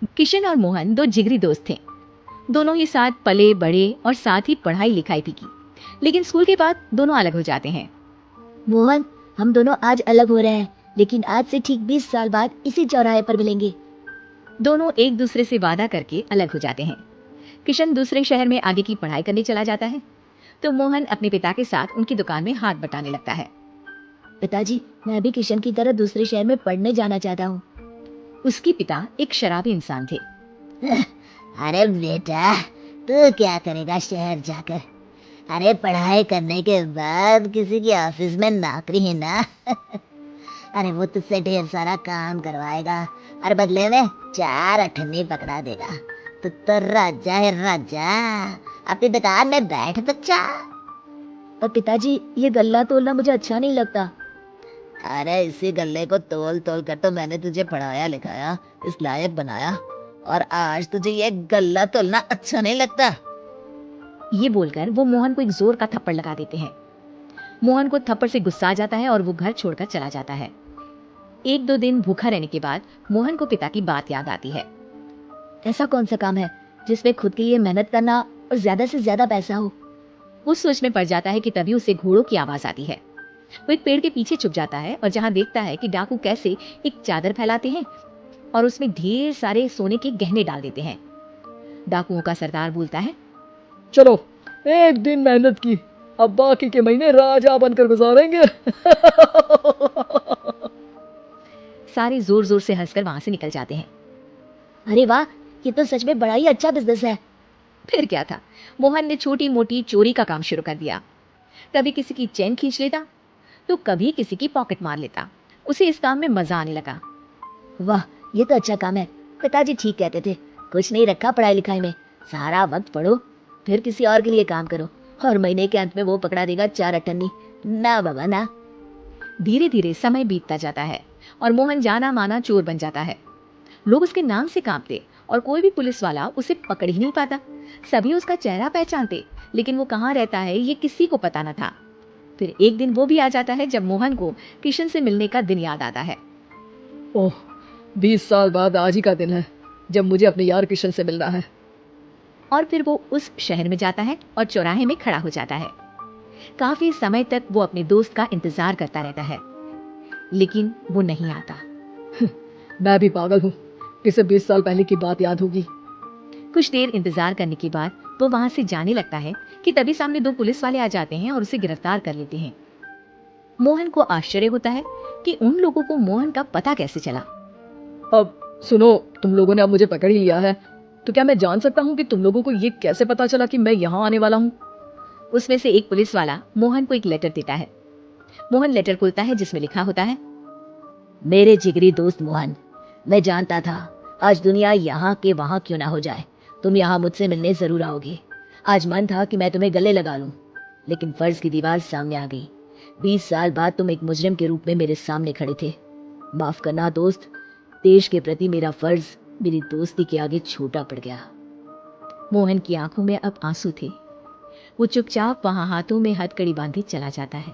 किशन और मोहन दो जिगरी दोस्त थे। दोनों ही साथ पले बड़े और साथ ही पढ़ाई लिखाई भी की, लेकिन स्कूल के बाद दोनों अलग हो जाते हैं। मोहन, हम दोनों आज अलग हो रहे हैं, लेकिन आज से ठीक 20 साल बाद इसी चौराहे पर मिलेंगे। दोनों एक दूसरे से वादा करके अलग हो जाते हैं। किशन दूसरे शहर में आगे की पढ़ाई करने चला जाता है, तो मोहन अपने पिता के साथ उनकी दुकान में हाथ बटाने लगता है। पिताजी, मैं भी किशन की तरह दूसरे शहर में पढ़ने जाना चाहता हूँ। उसके पिता एक शराबी इंसान थे। अरे बेटा, तू क्या करेगा शहर जाकर? अरे पढ़ाई करने के बाद किसी की ऑफिस में नौकरी है ना। अरे वो तुझसे ढेर सारा काम करवाएगा और बदले में 4 अठन्नी पकड़ा देगा। तो राजा है राजा, अपनी दुकान में बैठ बच्चा। पर पिताजी, ये गल्ला तोलना मुझे अच्छा नहीं लगता। अरे इसी गल्ले को तोल तोल कर तो मैंने तुझे पढ़ाया लिखाया, इस लायक बनाया, और आज तुझे ये गल्ला तोलना अच्छा नहीं लगता? ये बोलकर वो मोहन को एक जोर का थप्पड़ लगा देते हैं। मोहन को थप्पड़ से गुस्सा आ जाता है और वो घर छोड़कर चला जाता है। 1-2 दिन भूखा रहने के बाद मोहन को पिता की बात याद आती है। ऐसा कौन सा काम है जिसमें खुद के लिए मेहनत करना और ज्यादा से ज्यादा पैसा हो? वो सोच में पड़ जाता है कि तभी उसे घोड़ों की आवाज आती है। वो एक पेड़ के पीछे छुप जाता है और जहाँ देखता है कि डाकू कैसे एक चादर फैलाते हैं और उसमें ढेर सारे सोने के गहने डाल देते हैं। डाकुओं का सरदार बोलता है, चलो, एक दिन मेहनत की, अब बाकी के महीने राजा बनकर गुजारेंगे। सारे जोर जोर से हंसकर वहां से निकल जाते हैं। अरे वाह, ये तो सच में बड़ा ही अच्छा बिजनेस है। फिर क्या था, मोहन ने छोटी मोटी चोरी का काम शुरू कर दिया। कभी किसी की चेन खींच लेता, तो कभी किसी की पॉकेट मार लेता। उसे इस काम में मजा आने लगा। वाह, ये तो अच्छा काम है। पिताजी ठीक कहते थे, कुछ नहीं रखा पढ़ाई लिखाई में, सारा वक्त पढ़ो, फिर किसी और के लिए काम करो, और महीने के अंत में वो पकड़ा देगा 4 अठन्नी। ना बाबा ना। धीरे धीरे समय बीतता जाता है और मोहन जाना माना चोर बन जाता है। लोग उसके नाम से कांपते और कोई भी पुलिस वाला उसे पकड़ ही नहीं पाता। सभी उसका चेहरा पहचानते, लेकिन वो कहाँ रहता है ये किसी को पता न था। फिर एक दिन वो भी आ जाता है जब मोहन को किशन से मिलने का दिन याद आता है। ओह, 20 साल बाद आज ही का दिन है जब मुझे अपने यार किशन से मिलना है। और फिर वो उस शहर में जाता है और चौराहे में खड़ा हो जाता है। काफी समय तक वो अपने दोस्त का इंतजार करता रहता है, लेकिन वो नहीं आता। मैं भी पागल हूँ, किसे 20 साल पहले की बात याद होगी। कुछ देर इंतजार करने के बाद वो वहां से जाने लगता है कि तभी सामने 2 पुलिस वाले आ जाते हैं और उसे गिरफ्तार कर लेते हैं। मोहन को आश्चर्य होता है कि उन लोगों को मोहन का पता कैसे चला। अब सुनो, तुम लोगों ने अब मुझे पकड़ ही लिया है, तो क्या मैं जान सकता हूँ कि तुम लोगों को ये कैसे पता चला कि मैं यहाँ आने वाला हूँ? उसमें से एक पुलिस वाला मोहन को एक लेटर देता है। मोहन लेटर खोलता है जिसमें लिखा होता है, मेरे जिगरी दोस्त मोहन, मैं जानता था आज दुनिया यहाँ के वहाँ क्यों ना हो जाए, तुम यहाँ मुझसे मिलने जरूर आओगे। आज मन था कि मैं तुम्हें गले लगा लूं, लेकिन फर्ज की दीवार सामने आ गई। 20 साल बाद तुम एक मुजरिम के रूप में मेरे सामने खड़े थे। माफ करना दोस्त, देश के प्रति मेरा फर्ज मेरी दोस्ती के आगे छोटा पड़ गया। मोहन की आंखों में अब आंसू थे। वो चुपचाप वहां हाथों में हथकड़ी बांधे चला जाता है।